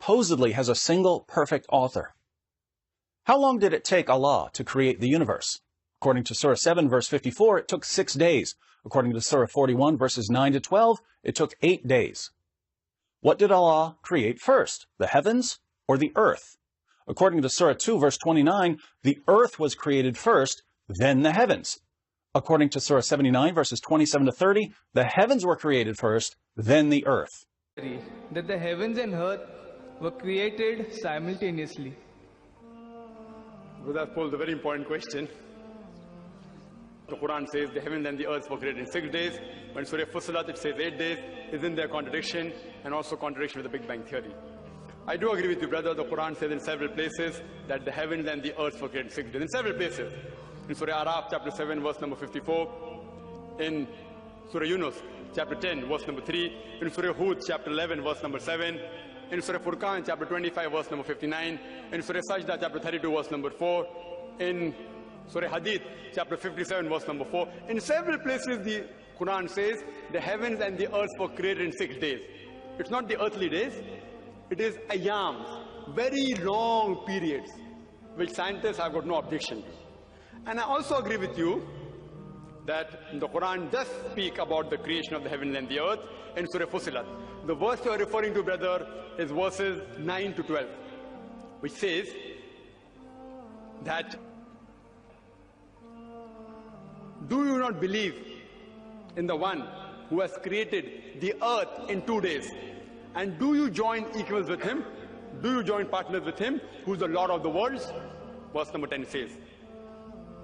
supposedly has a single perfect author. How long did it take Allah to create the universe? According to Surah 7, verse 54, it took 6 days. According to Surah 41, verses 9 to 12, it took 8 days. What did Allah create first, the heavens or the earth? According to Surah 2, verse 29, the earth was created first, then the heavens. According to Surah 79, verses 27 to 30, the heavens were created first, then the earth. That the heavens and earth were created simultaneously. Well, that posed a very important question. The Quran says the heavens and the earth were created in 6 days. When Surah Fussilat it says 8 days. Isn't there a contradiction? And also contradiction with the Big Bang Theory. I do agree with you, brother. The Quran says in several places that the heavens and the earth were created in 6 days. In several places. In Surah Araf, chapter 7, verse number 54. In Surah Yunus, chapter 10, verse number 3. In Surah Hud, chapter 11, verse number 7. In Surah Furqan, chapter 25, verse number 59. In Surah Sajda, chapter 32, verse number 4. In Surah Hadith, chapter 57, verse number 4. In several places, the Quran says the heavens and the earth were created in 6 days. It's not the earthly days. It is ayams, very long periods, which scientists have got no objection to. And I also agree with you that the Quran does speak about the creation of the heavens and the earth in Surah Fussilat. The verse you are referring to, brother, is verses 9 to 12, which says that, do you not believe in the one who has created the earth in 2 days? And do you join equals with him? Do you join partners with him, who is the Lord of the worlds? Verse number 10 says,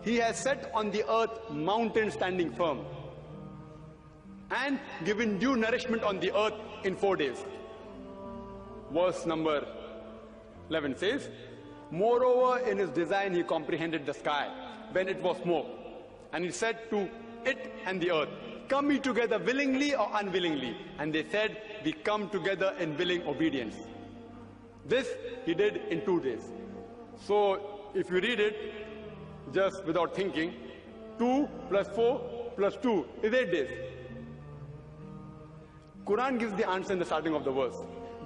he has set on the earth mountains standing firm and given due nourishment on the earth in 4 days. Verse number 11 says, moreover, in his design he comprehended the sky when it was small, and he said to it and the earth, come ye together willingly or unwillingly? And they said, we come together in willing obedience. This he did in 2 days. So if you read it just without thinking, 2 plus 4 plus 2 is 8 days. Quran gives the answer in the starting of the verse,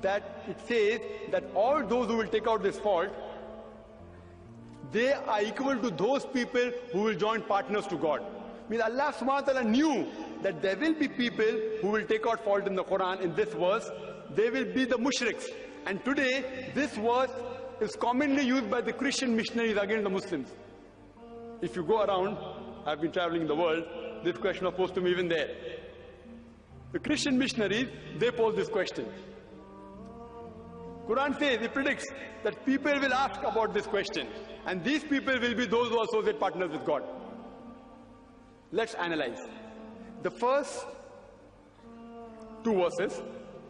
that it says that all those who will take out this fault, they are equal to those people who will join partners to God. Means Allah subhanahu wa ta'ala knew that there will be people who will take out fault in the Quran. In this verse, they will be the mushriks. And today, this verse is commonly used by the Christian missionaries against the Muslims. If you go around, I've been traveling the world, this question was posed to me even there. The Christian missionaries, they pose this question. Quran says, it predicts that people will ask about this question. And these people will be those who associate partners with God. Let's analyze. The first 2 verses,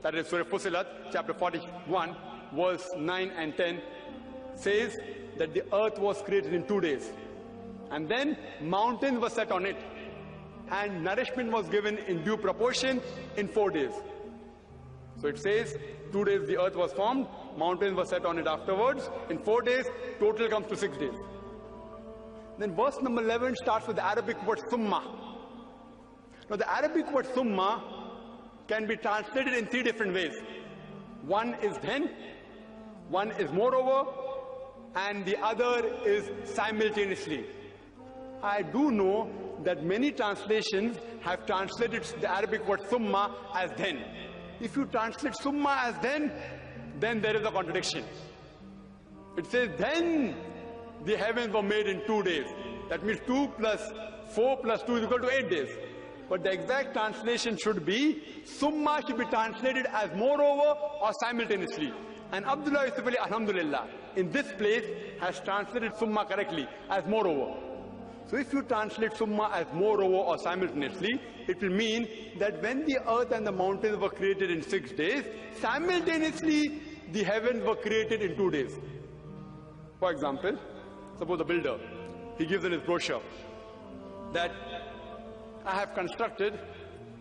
that is Surah Fussilat, chapter 41, verse 9 and 10, says that the earth was created in 2 days. And then mountains were set on it. And nourishment was given in due proportion in 4 days. So it says, 2 days the earth was formed, mountains were set on it afterwards. In 4 days, total comes to 6 days. Then verse number 11 starts with the Arabic word summa. Now the Arabic word summa can be translated in 3 different ways. One is then, one is moreover, and the other is simultaneously. I do know that many translations have translated the Arabic word summa as then. If you translate summa as then there is a contradiction. It says then the heavens were made in 2 days. That means 2 plus 4 plus 2 is equal to 8 days. But the exact translation should be, summa should be translated as moreover or simultaneously. And Abdullah Yusuf Ali, alhamdulillah, in this place has translated summa correctly as moreover. So if you translate summa as moreover or simultaneously, it will mean that when the earth and the mountains were created in 6 days, simultaneously the heavens were created in 2 days. For example, suppose a builder, he gives in his brochure that I have constructed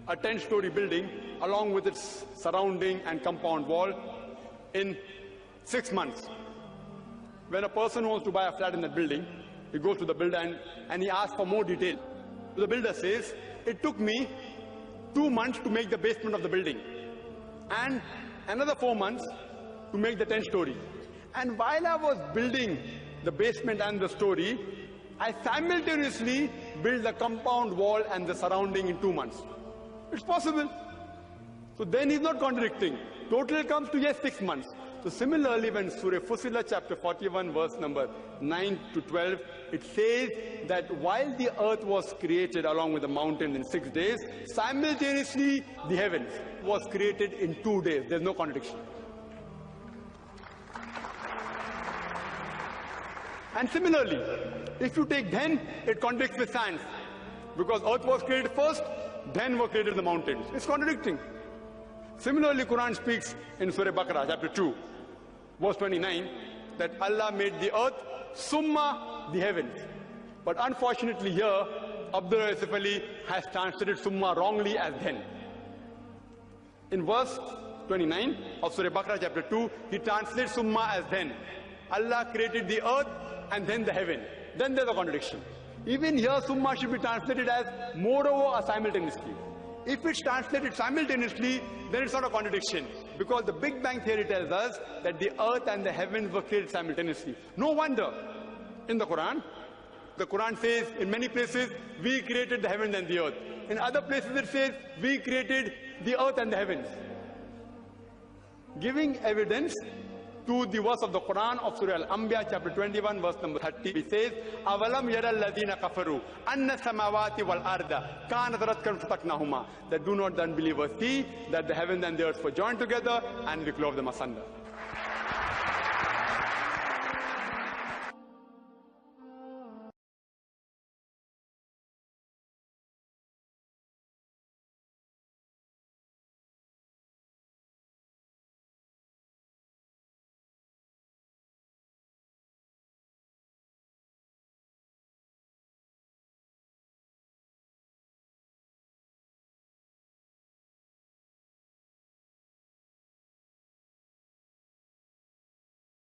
a 10-story building along with its surrounding and compound wall in 6 months. When a person wants to buy a flat in that building, he goes to the builder and he asks for more detail. The builder says, it took me 2 months to make the basement of the building and another 4 months to make the 10-story. And while I was building the basement and the story, I simultaneously built the compound wall and the surrounding in 2 months. It's possible. So then he's not contradicting. Total comes to, yes, 6 months. So similarly, when Surah Fussilat chapter 41 verse number 9 to 12, it says that while the earth was created along with the mountains in 6 days, simultaneously the heavens was created in 2 days. There's no contradiction. And similarly, if you take then, it contradicts with science. Because earth was created first, then were created the mountains. It's contradicting. Similarly, Quran speaks in Surah Baqarah, chapter 2, verse 29, that Allah made the earth, summa the heavens. But unfortunately here, Abdul Yusuf Ali has translated summa wrongly as then. In verse 29 of Surah Baqarah, chapter 2, he translates summa as then. Allah created the earth and then the heaven. Then there's a contradiction. Even here, summa should be translated as moreover or simultaneously. If it's translated simultaneously, then it's not a contradiction. Because the Big Bang theory tells us that the earth and the heavens were created simultaneously. No wonder in the Quran says in many places, we created the heavens and the earth. In other places it says, we created the earth and the heavens. Giving evidence to the verse of the Quran of Surah Al-Anbiya chapter 21 verse number 30, it says, أَوَلَمْ يَرَى الَّذِينَ كَفَرُوا أَنَّ السَّمَاوَاتِ وَالْأَرْضَ كَانَتْ رَتْقًا فَفَتَقْنَاهُمَا. That do not the unbelievers see that the heavens and the earth were joined together and we clove them asunder.